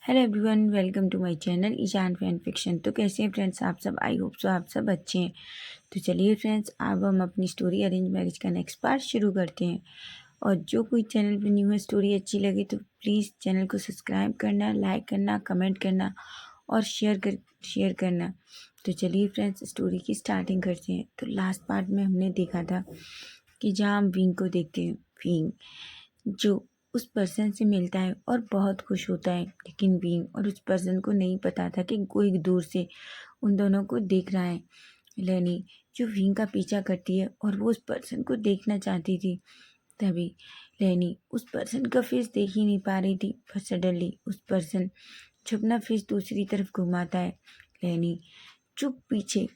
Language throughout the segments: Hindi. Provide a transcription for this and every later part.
Hello everyone, welcome to my channel Ishan fan fiction. तो कैसे हैं फ्रेंड्स आप सब? आई होप सो आप सब अच्छे हैं। तो चलिए फ्रेंड्स, अब हम अपनी स्टोरी अरेंज मैरिज का नेक्स्ट पार्ट शुरू करते हैं। और जो कोई चैनल पे न्यू है, स्टोरी अच्छी लगे तो प्लीज़ चैनल को सब्सक्राइब करना, लाइक करना, कमेंट करना और शेयर करना। तो चलिए फ्रेंड्स, स्टोरी की स्टार्टिंग करते हैं। तो लास्ट पार्ट में हमने देखा था कि जहाँ हम विंग को देखते हैं। विंग जो उस पर्सन से मिलता है और बहुत खुश होता है, लेकिन विंग और उस पर्सन को नहीं पता था कि कोई दूर से उन दोनों को देख रहा है। लेनी जो विंग का पीछा करती है और वो उस पर्सन को देखना चाहती थी, तभी लेनी उस पर्सन का फेस देख ही नहीं पा रही थी। पर सडनली उस पर्सन जब अपना फेस दूसरी तरफ घुमाता है, लेनी चुप पीछे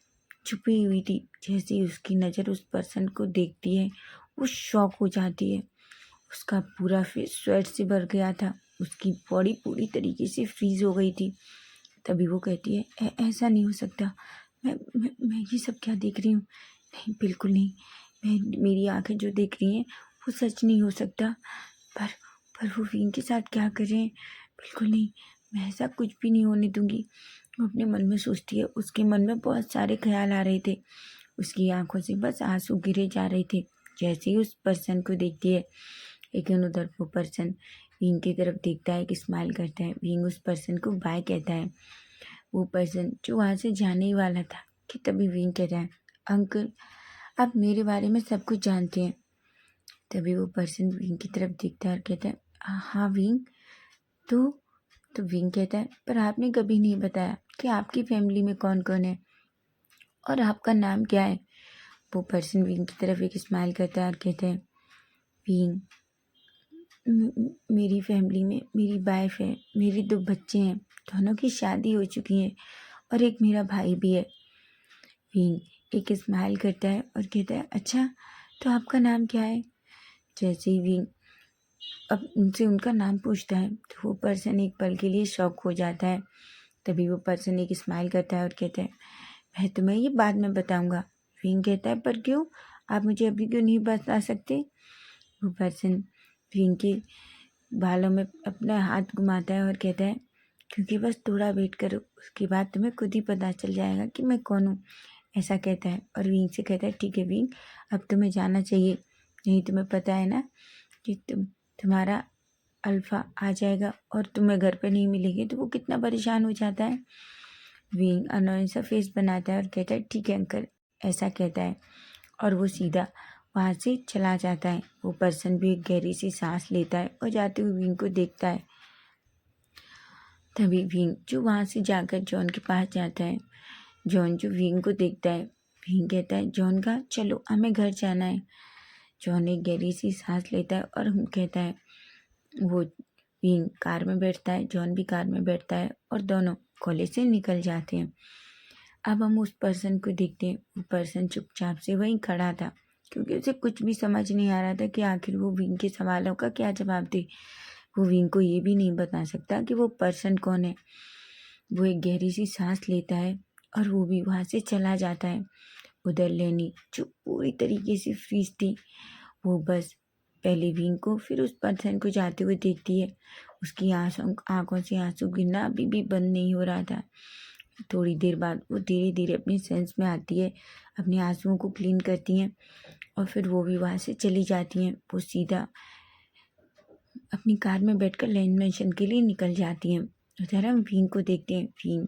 छुपी हुई थी। जैसे ही उसकी नज़र उस पर्सन को देखती है, वो शॉक हो जाती है। उसका पूरा फेस स्वेट से भर गया था, उसकी बॉडी पूरी तरीके से फ्रीज हो गई थी। तभी वो कहती है, ऐसा नहीं हो सकता। मैं ये सब क्या देख रही हूँ? नहीं, बिल्कुल नहीं। मेरी आंखें जो देख रही हैं वो सच नहीं हो सकता। पर पर वो विंग के साथ क्या कर रहे हैं? बिल्कुल नहीं, मैं ऐसा कुछ भी नहीं होने दूंगी। वो अपने मन में सोचती है। उसके मन में बहुत सारे ख्याल आ रहे थे, उसकी आंखों से बस आंसू गिरे जा रहे थे जैसे ही उस पर्सन को देखती है। लेकिन उधर वो पर्सन विंग की तरफ देखता है, कि स्माइल करता है। विंग उस पर्सन को बाय कहता है। वो पर्सन जो वहाँ से जाने ही वाला था, कि तभी विंग कहता है, अंकल आप मेरे बारे में सब कुछ जानते हैं। तभी वो पर्सन विंग की तरफ देखता है और कहता है, हाँ विंग। तो तो विंग कहता है, पर आपने कभी नहीं बताया कि आपकी फैमिली में कौन कौन है और आपका नाम क्या है। वो पर्सन विंग की तरफ एक स्माइल करता है और कहता है, विंग मेरी फैमिली में मेरी वाइफ है, मेरे 2 बच्चे हैं, दोनों की शादी हो चुकी है और एक मेरा भाई भी है। विंग एक स्माइल करता है और कहता है, अच्छा तो आपका नाम क्या है? जैसे ही विंग अब उनसे उनका नाम पूछता है, तो वो पर्सन एक पल के लिए शॉक हो जाता है। तभी वो पर्सन एक स्माइल करता है और कहता है, मैं तुम्हें ये बाद में बताऊंगा। विंग कहता है, पर क्यों? आप मुझे अभी क्यों नहीं बता सकते? वो पर्सन विंग के बालों में अपना हाथ घुमाता है और कहता है, क्योंकि बस थोड़ा वेट करो, उसके बाद तुम्हें खुद ही पता चल जाएगा कि मैं कौन हूँ। ऐसा कहता है और विंग से कहता है, ठीक है विंग, अब तुम्हें जाना चाहिए। नहीं, तुम्हें पता है ना कि तुम्हारा अल्फा आ जाएगा और तुम्हें घर पे नहीं मिलेगी, तो वो कितना परेशान हो जाता है। विंग अनोइंग सा फेस बनाता है और कहता है, ठीक है अंकल। ऐसा कहता है और वो सीधा वहाँ से चला जाता है। वो पर्सन भी एक गहरी सी सांस लेता है और जाते हुए विंग को देखता है। तभी विंग जो वहाँ से जाकर जॉन के पास जाता है। जॉन जो विंग को देखता है, विंग कहता है, जॉन का चलो हमें घर जाना है। जॉन एक गहरी सी सांस लेता है और हम कहता है, वो विंग कार में बैठता है, जॉन भी कार में बैठता है और दोनों कॉलेज से निकल जाते हैं। अब हम उस पर्सन को देखते हैं। वो पर्सन चुपचाप से वहीं खड़ा था, क्योंकि उसे कुछ भी समझ नहीं आ रहा था कि आखिर वो विंग के सवालों का क्या जवाब दे। वो विंग को ये भी नहीं बता सकता कि वो पर्सन कौन है। वो एक गहरी सी सांस लेता है और वो भी वहाँ से चला जाता है। उधर लेनी जो पूरी तरीके से फ्रीज थी, वो बस पहले विंग को फिर उस पर्सन को जाते हुए देखती है। उसकी आंखों से आंसू गिरना अभी भी बंद नहीं हो रहा था। थोड़ी देर बाद वो धीरे धीरे अपनी सेंस में आती है, अपने आंसुओं को क्लीन करती हैं और फिर वो भी वहाँ से चली जाती हैं। वो सीधा अपनी कार में बैठकर लैंड मैंशन के लिए निकल जाती हैं। उधर हम विंग को देखते हैं। विंग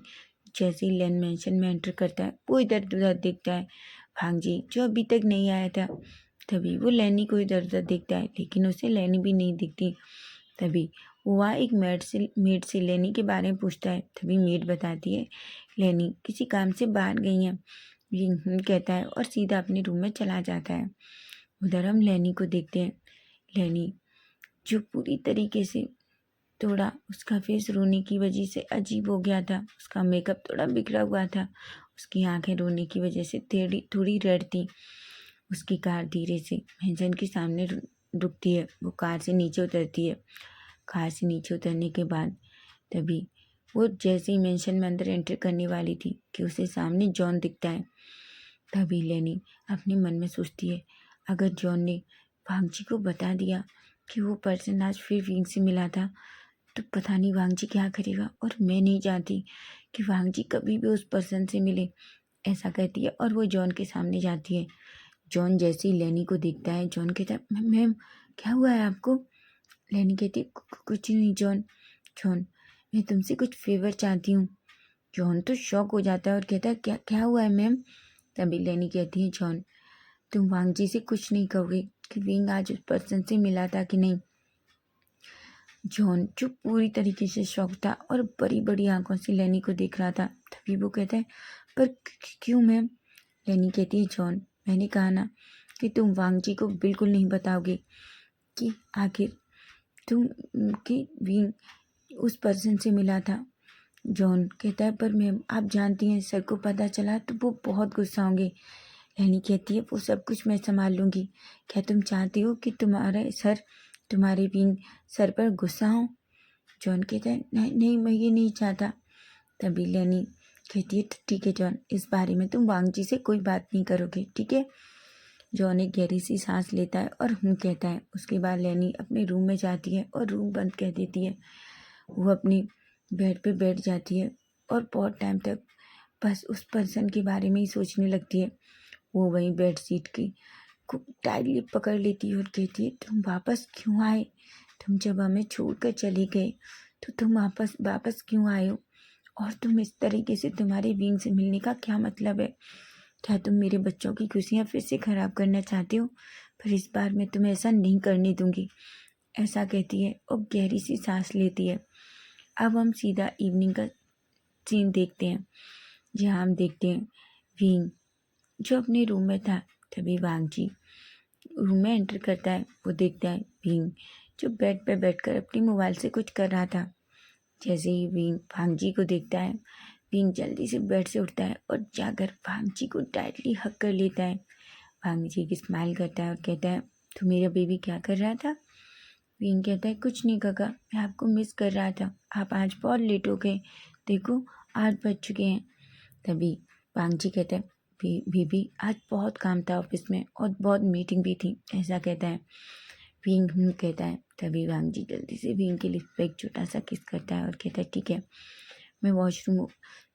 जैसे ही लैंड मैंशन में एंटर करता है, वो इधर उधर देखता है। भांजी जो अभी तक नहीं आया था, तभी वो लैनी को इधर उधर देखता है, लेकिन उसे लैनी भी नहीं दिखती। तभी वो वहाँ एक मेड से लैनी के बारे में पूछता है। तभी मेड बताती है, लैनी किसी काम से बाहर गई हैं। विंग कहता है और सीधा अपने रूम में चला जाता है। उधर हम लैनी को देखते हैं। लैनी जो पूरी तरीके से थोड़ा उसका फेस रोने की वजह से अजीब हो गया था, उसका मेकअप थोड़ा बिगड़ा हुआ था, उसकी आंखें रोने की वजह से थोड़ी थोड़ी रेड थी। उसकी कार धीरे से मेंशन के सामने रुकती है। वो कार से नीचे उतरती है। कार से नीचे उतरने के बाद तभी वो जैसे ही मेंशन में अंदर एंटर करने वाली थी, कि उसे सामने जॉन दिखता है। तभी लेनी अपने मन में सोचती है, अगर जॉन ने भांजी को बता दिया कि वो पर्सन आज फिर विंग से मिला था, तो पता नहीं वांग जी क्या करेगा, और मैं नहीं चाहती कि वांग जी कभी भी उस पर्सन से मिले, ऐसा कहती है और वो जॉन के सामने जाती है। जॉन जैसे ही लेनी को देखता है, जॉन कहता है, मैम क्या हुआ है आपको? लेनी कहती है, कुछ नहीं जॉन, जॉन मैं तुमसे कुछ फेवर चाहती हूँ। जॉन तो शॉक हो जाता है और कहता है, क्या क्या हुआ है मैम? तभी लेनी कहती है, जॉन तुम वांग जी से कुछ नहीं कहोगे कि विंग आज उस पर्सन से मिला था कि नहीं? जॉन जो पूरी तरीके से शॉक था और बड़ी बड़ी आंखों से लेनी को देख रहा था, तभी वो कहता है, पर क्यों मैम? लेनी कहती है, जॉन मैंने कहा ना कि तुम वांग जी को बिल्कुल नहीं बताओगे कि आखिर तुम कि विंग उस पर्सन से मिला था। जॉन कहता है, पर मैम आप जानती हैं सर को पता चला तो वो बहुत गुस्सा होंगे। लेनी कहती है, वो सब कुछ मैं संभाल लूँगी। क्या तुम चाहती हो कि तुम्हारे सर तुम्हारे विंग सर पर गुस्सा हो? जॉन कहता है, नहीं नहीं मैं ये नहीं चाहता। तभी लेनी कहती है, ठीक है जॉन, इस बारे में तुम वांग जी से कोई बात नहीं करोगे, ठीक है? जॉन एक गहरी सी सांस लेता है और कहता है। उसके बाद लेनी अपने रूम में जाती है और रूम बंद कर देती है। वो अपनी बेड पे बैठ जाती है और बहुत टाइम तक बस उस पर्सन के बारे में ही सोचने लगती है। वो वहीं बेड शीट की को टाइटली पकड़ लेती है और कहती है, तुम वापस क्यों आए? तुम जब हमें छोड़कर चले गए तो तुम वापस वापस क्यों आए हो? और तुम इस तरीके से तुम्हारे विंग से मिलने का क्या मतलब है? क्या तुम मेरे बच्चों की खुशियाँ फिर से खराब करना चाहते हो? पर इस बार मैं तुम्हें ऐसा नहीं करने दूंगी, ऐसा कहती है और गहरी सी सांस लेती है। अब हम सीधा इवनिंग का सीन देखते हैं, जहाँ हम देखते हैं विंग जो अपने रूम में था। तभी वांग जी रूम में एंटर करता है। वो देखता है विंग जो बेड पे बैठकर अपनी मोबाइल से कुछ कर रहा था। जैसे ही विंग वांग जी को देखता है, विंग जल्दी से बेड से उठता है और जाकर वांग जी को टाइटली हक कर लेता है। वांग जी की स्माइल करता है और कहता है, तो मेरा बेबी क्या कर रहा था? विंग कहता है, कुछ नहीं काका, मैं आपको मिस कर रहा था। आप आज बहुत लेट हो गए, देखो 8 बज चुके हैं। तभी वांग जी कहता है, बीबी आज बहुत काम था ऑफिस में और बहुत मीटिंग भी थी, ऐसा कहता है। विंग कहता है। तभी वांग जी जल्दी से विंग के लिप्स पे एक छोटा सा किस करता है और कहता है, ठीक है मैं वॉशरूम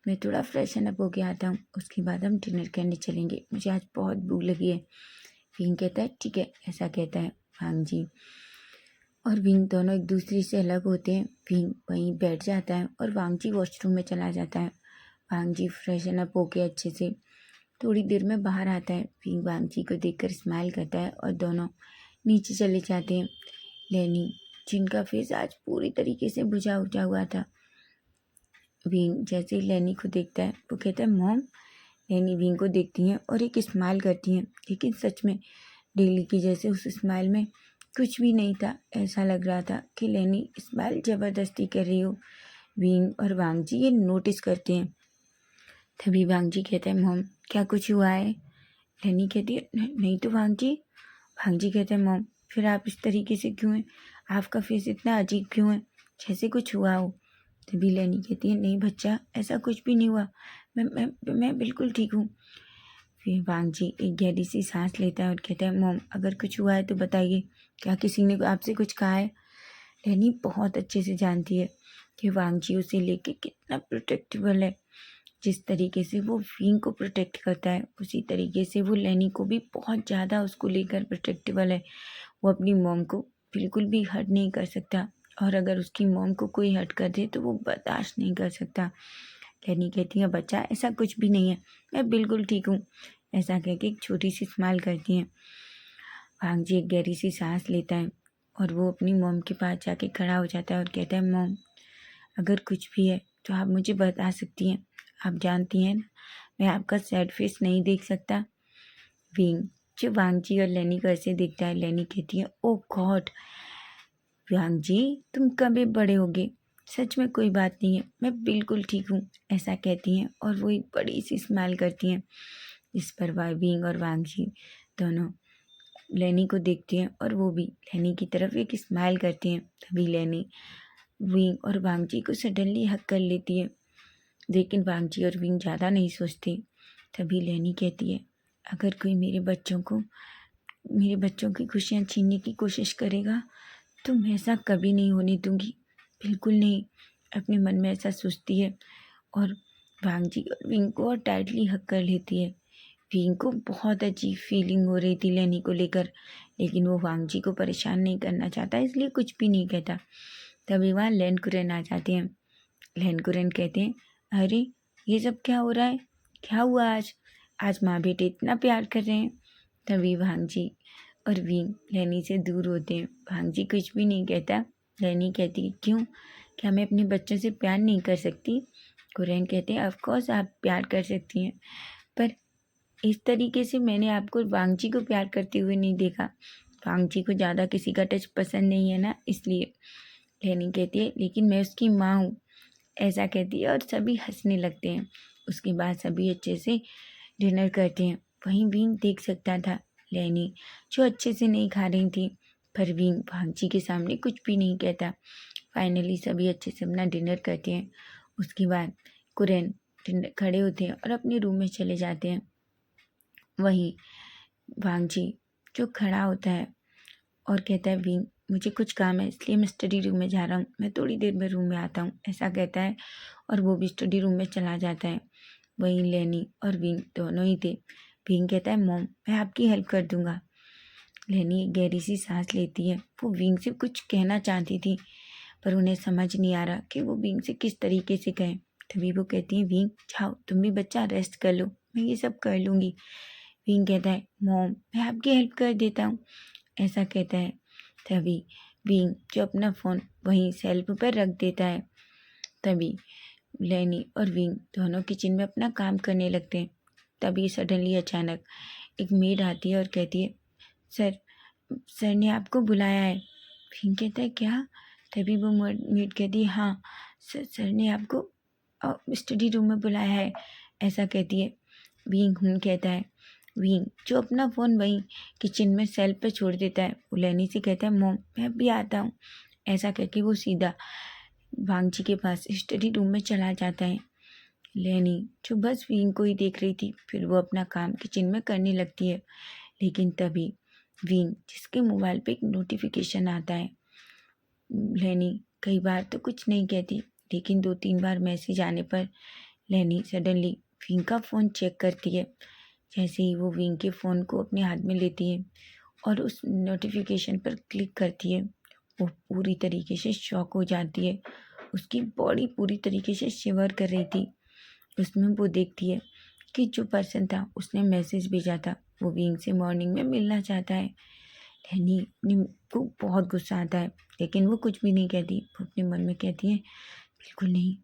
में थोड़ा फ्रेशन अप होके आता हूँ, उसके बाद हम डिनर करने चलेंगे, मुझे आज बहुत भूख लगी है। विंग कहता है, ठीक है, ऐसा कहता है वांग जी। और विंग दोनों एक दूसरे से अलग होते हैं। विंग वहीं बैठ जाता है और वांग जी वॉशरूम में चला जाता है। वांग जी फ्रेशन अप होके अच्छे से थोड़ी देर में बाहर आता है। विंग वांग जी को देखकर स्माइल करता है और दोनों नीचे चले जाते हैं। लेनी जिनका फेस आज पूरी तरीके से बुझा उठा हुआ था, विंग जैसे ही लेनी को देखता है वो कहता है, मॉम। लेनी विंग को देखती हैं और एक स्माइल करती हैं, लेकिन सच में डेली की जैसे उस स्माइल में कुछ भी नहीं था। ऐसा लग रहा था कि लेनी स्माइल ज़बरदस्ती कर रही हो। विंग और वांग जी ये नोटिस करते हैं। तभी वांग जी कहते हैं, मॉम क्या कुछ हुआ है? लेनी कहती है, नहीं तो वांग जी। वांग जी कहते हैं, मॉम फिर आप इस तरीके से क्यों हैं? आपका फेस इतना अजीब क्यों है, जैसे कुछ हुआ हो? तभी लेनी कहती है, नहीं बच्चा, ऐसा कुछ भी नहीं हुआ, मैं बिल्कुल ठीक हूँ। फिर वांग जी एक गहरी सी सांस लेता है और कहता है, मॉम अगर कुछ हुआ है तो बताइए, क्या किसी ने आपसे कुछ कहा है? लेनी बहुत अच्छे से जानती है कि वांग जी उसे लेके कितना प्रोटेक्टेबल है। जिस तरीके से वो विंग को प्रोटेक्ट करता है, उसी तरीके से वो लेनी को भी बहुत ज़्यादा उसको लेकर प्रोटेक्टेबल है। वो अपनी मॉम को बिल्कुल भी हर्ट नहीं कर सकता, और अगर उसकी मॉम को कोई हर्ट कर दे तो वो बर्दाश्त नहीं कर सकता। लेनी कहती है, बच्चा ऐसा कुछ भी नहीं है, मैं बिल्कुल ठीक हूँ, ऐसा कह के एक छोटी सी स्माइल करती हैं। वांग जी एक गहरी सी सांस लेता है और वो अपनी मॉम के पास जाके खड़ा हो जाता है और कहता है, मॉम अगर कुछ भी है तो आप मुझे बता सकती हैं, आप जानती हैं ना मैं आपका सैड फेस नहीं देख सकता। विंग जो वांग जी और लेनी को ऐसे देखता है, लेनी कहती है, ओ गॉड वांग जी तुम कभी बड़े होगे, सच में कोई बात नहीं है, मैं बिल्कुल ठीक हूँ, ऐसा कहती हैं और वो एक बड़ी सी स्माइल करती हैं। इस पर विंग और वांग जी दोनों लेनी को देखती हैं और वो भी लेनी की तरफ एक स्माइल करती हैं। तभी लेनी विंग और वांग जी को सडनली हक कर लेती है, लेकिन वांग जी और विंग ज़्यादा नहीं सोचते। तभी लेनी कहती है, अगर कोई मेरे बच्चों की खुशियाँ छीनने की कोशिश करेगा तो मैं ऐसा कभी नहीं होने दूंगी, बिल्कुल नहीं। अपने मन में ऐसा सोचती है और भांजी और विंग को और टाइटली हग कर लेती है। विंग को बहुत अजीब फीलिंग हो रही थी लेनी को लेकर, लेकिन वो वांगजी को परेशान नहीं करना चाहता, इसलिए कुछ भी नहीं कहता। तभी वहाँ लेनकुरन आ जाते हैं। लेनकुरन कहते हैं, अरे ये सब क्या हो रहा है, क्या हुआ आज, आज माँ बेटे इतना प्यार कर रहे हैं। तभी भांजी और विंग लेनी से दूर होते हैं। भांजी कुछ भी नहीं कहता। लेनी कहती है, क्यों, क्या मैं अपने बच्चों से प्यार नहीं कर सकती? कुरैन कहते हैं, ऑफ कोर्स आप प्यार कर सकती हैं, पर इस तरीके से मैंने आपको वांगजी को प्यार करते हुए नहीं देखा। वांगजी को ज़्यादा किसी का टच पसंद नहीं है ना, इसलिए। लेनी कहती है, लेकिन मैं उसकी माँ हूँ, ऐसा कहती है और सभी हंसने लगते हैं। उसके बाद सभी अच्छे से डिनर करते हैं। वहीं विंग देख सकता था लेनी जो अच्छे से नहीं खा रही थी, पर विंग भांगजी के सामने कुछ भी नहीं कहता। फाइनली सभी अच्छे से अपना डिनर करते हैं। उसके बाद कुरैन खड़े होते हैं और अपने रूम में चले जाते हैं। वहीं वांगजी जो खड़ा होता है और कहता है, विंग मुझे कुछ काम है इसलिए मैं स्टडी रूम में जा रहा हूँ, मैं थोड़ी देर में रूम में आता हूँ, ऐसा कहता है और वो भी स्टडी रूम में चला जाता है। वहीं लेनी और विंग दोनों ही थे। विंग कहता है, मॉम मैं आपकी हेल्प कर दूंगा। लेनी गहरी सी सांस लेती है। वो विंग से कुछ कहना चाहती थी, पर उन्हें समझ नहीं आ रहा कि वो विंग से किस तरीके से कहें। तभी वो कहती है, विंग जाओ तुम भी बच्चा रेस्ट कर लो, मैं ये सब कर लूँगी। विंग कहता है, मॉम मैं आपकी हेल्प कर देता हूँ, ऐसा कहता है। तभी विंग जो अपना फ़ोन वहीं शेल्फ पर रख देता है। तभी लेनी और विंग दोनों किचन में अपना काम करने लगते हैं। तभी सडनली अचानक एक मेड आती है और कहती है, सर सर ने आपको बुलाया है। विंग कहता है, क्या? तभी वो मेड कहती है, हाँ सर ने आपको स्टडी रूम में बुलाया है, ऐसा कहती है। विंग कहता है। विंग जो अपना फ़ोन वहीं किचन में सेल्फ पे छोड़ देता है, वो लेनी से कहता है, मॉम मैं भी आता हूँ, ऐसा कहके वो सीधा वांगजी के पास स्टडी रूम में चला जाता है। लेनी जो बस विंग को ही देख रही थी, फिर वो अपना काम किचन में करने लगती है। लेकिन तभी विंग जिसके मोबाइल पे एक नोटिफिकेशन आता है। लेनी कई बार तो कुछ नहीं कहती, लेकिन 2-3 बार मैसेज आने पर लेनी सडनली विंग का फ़ोन चेक करती है। जैसे ही वो विंग के फ़ोन को अपने हाथ में लेती है और उस नोटिफिकेशन पर क्लिक करती है, वो पूरी तरीके से शॉक हो जाती है। उसकी बॉडी पूरी तरीके से शिवर कर रही थी। उसमें वो देखती है कि जो पर्सन था उसने मैसेज भेजा था, वो विंग से मॉर्निंग में मिलना चाहता है। लेनी को बहुत गुस्सा आता है, लेकिन वो कुछ भी नहीं कहती। वो अपने मन में कहती है, बिल्कुल नहीं,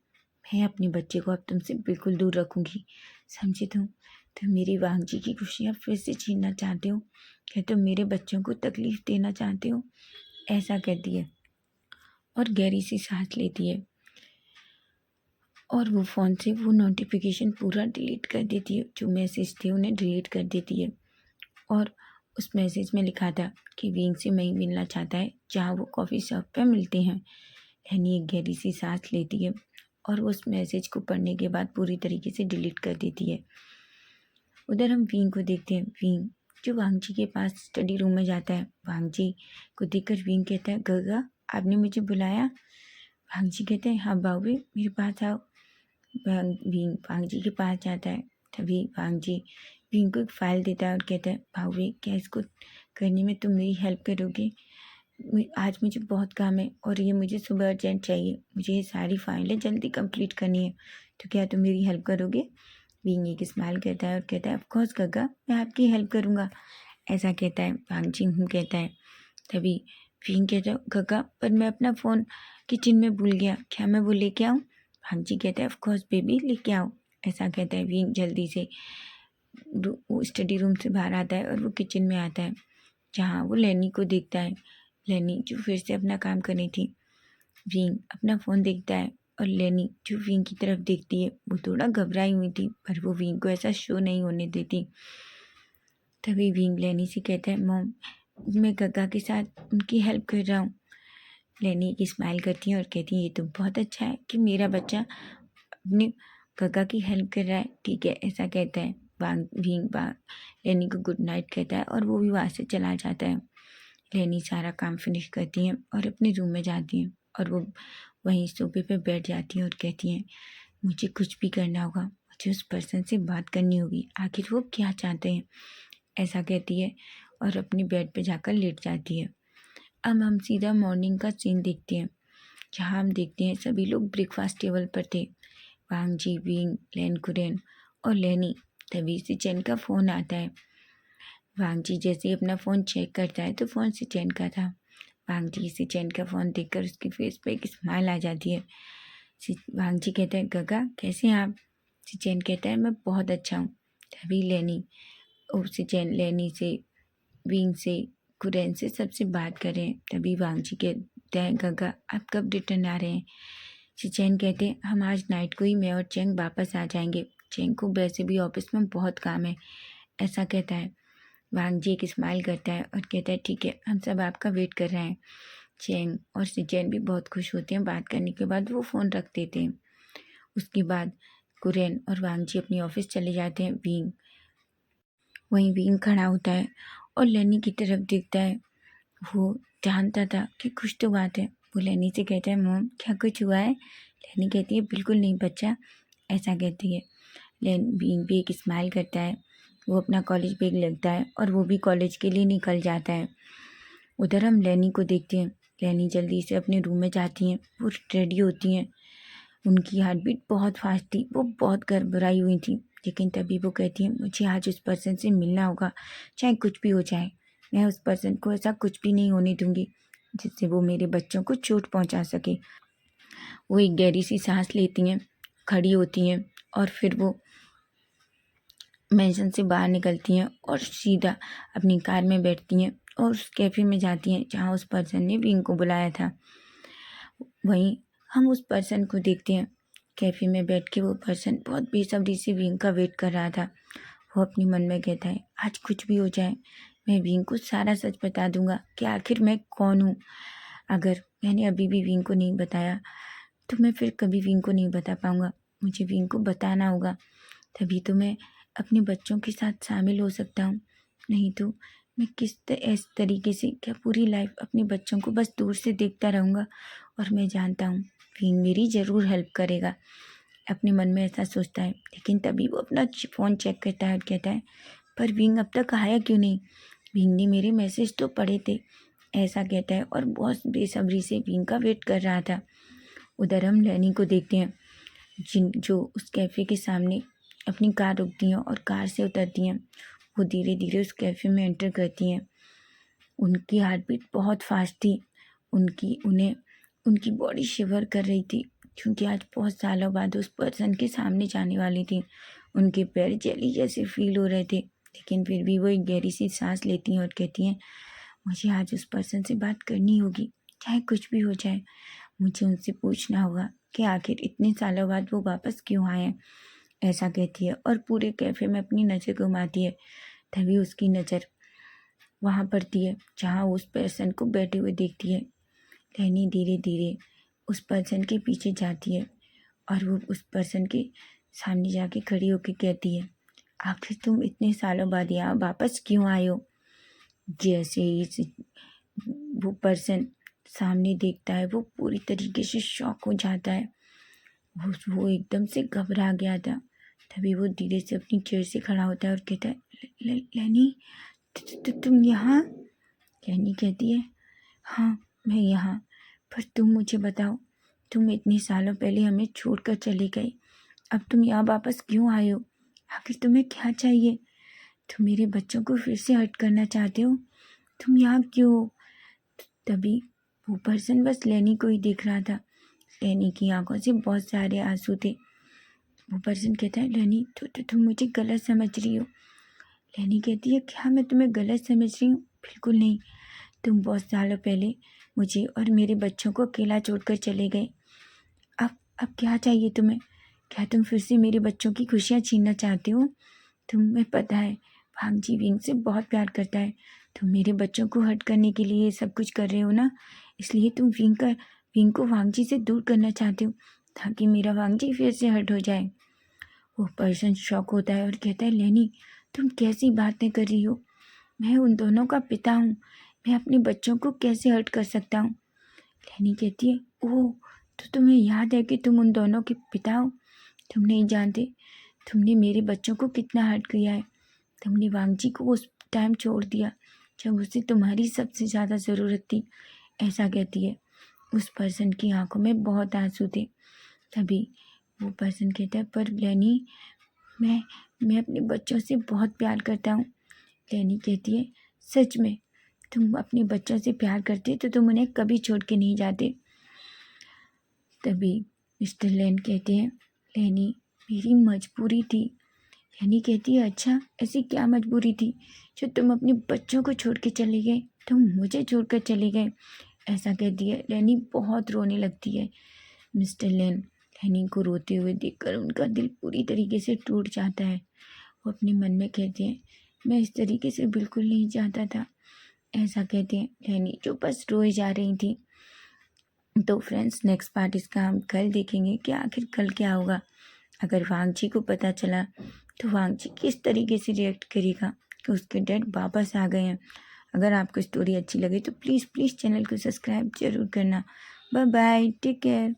मैं अपने बच्चे को अब तुमसे बिल्कुल दूर रखूँगी, समझे तुम मेरी वांगजी की खुशियाँ फिर से छीनना चाहते हो, क्या तुम मेरे बच्चों को तकलीफ़ देना चाहते हो, ऐसा कहती है और गहरी सी सांस लेती है और वो फ़ोन से वो नोटिफिकेशन पूरा डिलीट कर देती है। जो मैसेज थे उन्हें डिलीट कर देती है और उस मैसेज में लिखा था कि विंग से वहीं मिलना चाहता है जहाँ वो कॉफ़ी शॉप पे मिलते हैं। लेनी एक गहरी सी सांस लेती है और उस मैसेज को पढ़ने के बाद पूरी तरीके से डिलीट कर देती है। उधर हम विंग को देखते हैं। विंग जो वांगजी के पास स्टडी रूम में जाता है। वांगजी को देखकर विंग कहता है, गगा आपने मुझे बुलाया? वांगजी कहते हैं, हाँ बाबू मेरे पास आओ। विंग वांगजी के पास जाता है। तभी वांगजी विंग को एक फाइल देता है और कहता है, भावे क्या इसको करने में तुम मेरी हेल्प करोगे? आज मुझे बहुत काम है और ये मुझे सुबह अर्जेंट चाहिए, मुझे ये सारी फाइलें जल्दी कंप्लीट करनी है, तो क्या तुम मेरी हेल्प करोगे? विंग एक स्माइल करता है और कहता है, ऑफकोर्स गगा मैं आपकी हेल्प करूँगा, ऐसा कहता है। वांगजी कहता है। तभी विंग कहता है, गगा पर मैं अपना फ़ोन किचन में भूल गया, क्या मैं वो लेके आऊँ? वांगजी कहता है, ऑफकोर्स बेबी लेके आओ, ऐसा कहता है। विंग जल्दी से वो स्टडी रूम से बाहर आता है और वो किचन में आता है, जहाँ वो लेनी को देखता है। लेनी जो फिर से अपना काम कर रही थी। विंग अपना फ़ोन देखता है और लेनी जो विंग की तरफ देखती है, वो थोड़ा घबराई हुई थी, पर वो विंग को ऐसा शो नहीं होने देती। तभी विंग लेनी से कहता है, मॉम मैं गगा के साथ उनकी हेल्प कर रहा हूँ। लेनी एक स्माइल करती है और कहती है, ये तो बहुत अच्छा है कि मेरा बच्चा अपने गगा की हेल्प कर रहा है, ठीक है, ऐसा कहता है। विंग लेनी को गुड नाइट कहता है और वो भी वहाँ से चला जाता है। लेनी सारा काम फिनिश करती है और अपने रूम में जाती है और वो वहीं सोफे पे बैठ जाती हैं और कहती हैं मुझे कुछ भी करना होगा, मुझे उस पर्सन से बात करनी होगी, आखिर वो क्या चाहते हैं, ऐसा कहती है और अपनी बेड पे जाकर लेट जाती है। अब हम सीधा मॉर्निंग का सीन देखते हैं, जहाँ हम देखते हैं सभी लोग ब्रेकफास्ट टेबल पर थे। वांग जी, विंग, लेन कुरेन और लेनी। तभी से चैन का फ़ोन आता है। वांग जी जैसे ही अपना फ़ोन चेक करता है तो फ़ोन सिचेन का था। वांग जी सिचेन का फ़ोन देखकर उसके फेस पे एक स्माइल आ जाती है। वांग जी कहते हैं गगा कैसे हैं आप? सिचेन कहता है मैं बहुत अच्छा हूँ। तभी लेनी और सिचेन लेनी से, विंग से, कुरेन से सबसे बात कर रहे हैं। तभी वांग जी कहते हैं गगा आप कब रिटर्न आ रहे हैं? सिचेन कहते हैं हम आज नाइट को ही मैं और चेंग वापस आ जाएंगे। चेंग को वैसे भी ऑफिस में बहुत काम है, ऐसा कहता है। वांग जी एक स्माइल करता है और कहता है ठीक है हम सब आपका वेट कर रहे हैं। चेंग और सिचेन भी बहुत खुश होते हैं। बात करने के बाद वो फ़ोन रख देते हैं। उसके बाद कुरेन और वांग जी अपनी ऑफिस चले जाते हैं। वहीं विंग खड़ा होता है और लेनी की तरफ देखता है। वो जानता था कि कुछ तो बात है। वो लेनी से कहता है मॉम क्या कुछ हुआ है? लेनी कहती है बिल्कुल नहीं बच्चा, ऐसा कहती है। विंग भी एक स्माइल करता है। वो अपना कॉलेज बैग लगता है और वो भी कॉलेज के लिए निकल जाता है। उधर हम लेनी को देखते हैं। लेनी जल्दी से अपने रूम में जाती हैं। वो रेडी होती हैं। उनकी हार्ट बीट बहुत फास्ट थी। वो बहुत घबराई हुई थी। लेकिन तभी वो कहती है मुझे आज उस पर्सन से मिलना होगा, चाहे कुछ भी हो जाए। मैं उस पर्सन को ऐसा कुछ भी नहीं होने दूंगी जिससे वो मेरे बच्चों को चोट पहुंचा सके। वो एक गहरी सी सांस लेती हैं, खड़ी होती हैं और फिर वो मेंशन से बाहर निकलती हैं और सीधा अपनी कार में बैठती हैं और उस कैफ़े में जाती हैं जहाँ उस पर्सन ने विंग को बुलाया था। वहीं हम उस पर्सन को देखते हैं। कैफ़े में बैठ के वो पर्सन बहुत बेसब्री से विंग का वेट कर रहा था। वो अपने मन में कहता है आज कुछ भी हो जाए मैं विंग को सारा सच बता दूंगा कि आखिर मैं कौन हूँ। अगर मैंने अभी भी विंग को नहीं बताया तो मैं फिर कभी विंग को नहीं बता पाऊँगा। मुझे विंग को बताना होगा, तभी तो मैं अपने बच्चों के साथ शामिल हो सकता हूँ। नहीं तो मैं इस तरीके से क्या पूरी लाइफ अपने बच्चों को बस दूर से देखता रहूँगा। और मैं जानता हूँ विंग मेरी ज़रूर हेल्प करेगा। अपने मन में ऐसा सोचता है। लेकिन तभी वो अपना फ़ोन चेक करता है और कहता है पर विंग अब तक आया क्यों नहीं? विंग ने मेरे मैसेज तो पढ़े थे, ऐसा कहता है और बहुत बेसब्री से विंग का वेट कर रहा था। उधर हम लेनी को देखते हैं जो उस कैफ़े के सामने अपनी कार रोकती हैं और कार से उतरती हैं। वो धीरे धीरे उस कैफ़े में एंटर करती हैं। उनकी हार्ट बीट बहुत फास्ट थी। उनकी बॉडी शिवर कर रही थी क्योंकि आज बहुत सालों बाद उस पर्सन के सामने जाने वाली थी। उनके पैर जेली जैसे फील हो रहे थे। लेकिन फिर भी वो एक गहरी सी सांस लेती हैं और कहती हैं मुझे आज उस पर्सन से बात करनी होगी, चाहे कुछ भी हो जाए। मुझे उनसे पूछना होगा कि आखिर इतने सालों बाद वो वापस क्यों आए हैं, ऐसा कहती है और पूरे कैफ़े में अपनी नज़र घुमाती है। तभी उसकी नज़र वहाँ पड़ती है जहाँ उस पर्सन को बैठे हुए देखती है। लेनी धीरे धीरे उस पर्सन के पीछे जाती है और वो उस पर्सन के सामने जाके खड़ी होकर कहती है आखिर तुम इतने सालों बाद यहाँ वापस क्यों आए हो? जैसे ही वो पर्सन सामने देखता है वो पूरी तरीके से शॉक हो जाता है। वो एकदम से घबरा गया था। तभी वो धीरे से अपनी चेयर से खड़ा होता है और कहता है लेनी तुम यहाँ? लेनी कहती है हाँ मैं यहाँ, पर तुम मुझे बताओ तुम इतने सालों पहले हमें छोड़कर चली गई, अब तुम यहाँ वापस क्यों आए हो? आखिर तुम्हें क्या चाहिए? तुम मेरे बच्चों को फिर से हर्ट करना चाहते हो? तुम यहाँ क्यों हो? तभी वो पर्सन बस लेनी को ही देख रहा था। लेनी की आंखों से बहुत सारे आंसू थे। वो पर्सन कहता है लेनी तुम मुझे गलत समझ रही हो। लेनी कहती है क्या मैं तुम्हें गलत समझ रही हूँ? बिल्कुल नहीं। तुम बहुत सालों पहले मुझे और मेरे बच्चों को अकेला छोड़कर चले गए। अब क्या चाहिए तुम्हें? क्या तुम फिर से मेरे बच्चों की खुशियाँ छीनना चाहते हो? तुम्हें पता है भांग जी विंग से बहुत प्यार करता है। तुम मेरे बच्चों को हर्ट करने के लिए ये सब कुछ कर रहे हो ना, इसलिए तुम विंग को वांग जी से दूर करना चाहते हो ताकि मेरा वांग जी फिर से हर्ट हो जाए। वो पर्सन शॉक होता है और कहता है लेनी तुम कैसी बातें कर रही हो? मैं उन दोनों का पिता हूँ, मैं अपने बच्चों को कैसे हर्ट कर सकता हूँ? लेनी कहती है ओह तो तुम्हें याद है कि तुम उन दोनों के पिता हो? तुम नहीं जानते तुमने मेरे बच्चों को कितना हर्ट किया है। तुमने वांगजी को उस टाइम छोड़ दिया जब उसे तुम्हारी सबसे ज़्यादा ज़रूरत थी। ऐसा कहती है। उस पर्सन की आंखों में बहुत आंसू थे। तभी वो पर्सन कहता है, पर लेनी, मैं अपने बच्चों से बहुत प्यार करता हूँ। लेनी कहती है, सच में तुम अपने बच्चों से प्यार करते तो तुम उन्हें कभी छोड़ के नहीं जाते। तभी मिस्टर लेन कहते हैं, लेनी मेरी मजबूरी थी। लेनी कहती है, अच्छा ऐसी क्या मजबूरी थी जो तुम अपने बच्चों को छोड़ के चले गए, तुम मुझे छोड़कर चले गए। ऐसा कहती है। लेनी बहुत रोने लगती है। मिस्टर लेन लेनी को रोते हुए देखकर उनका दिल पूरी तरीके से टूट जाता है। वो अपने मन में कहते हैं, मैं इस तरीके से बिल्कुल नहीं चाहता था। ऐसा कहते हैं लेनी, जो बस रोए जा रही थी। तो फ्रेंड्स, नेक्स्ट पार्ट इसका हम कल देखेंगे कि आखिर कल क्या होगा। अगर वांगजी को पता चला तो वांगजी किस तरीके से रिएक्ट करेगा कि उसके डैड वापस आ गए हैं। अगर आपको स्टोरी अच्छी लगे तो प्लीज़ चैनल को सब्सक्राइब जरूर करना। Bye bye, take care.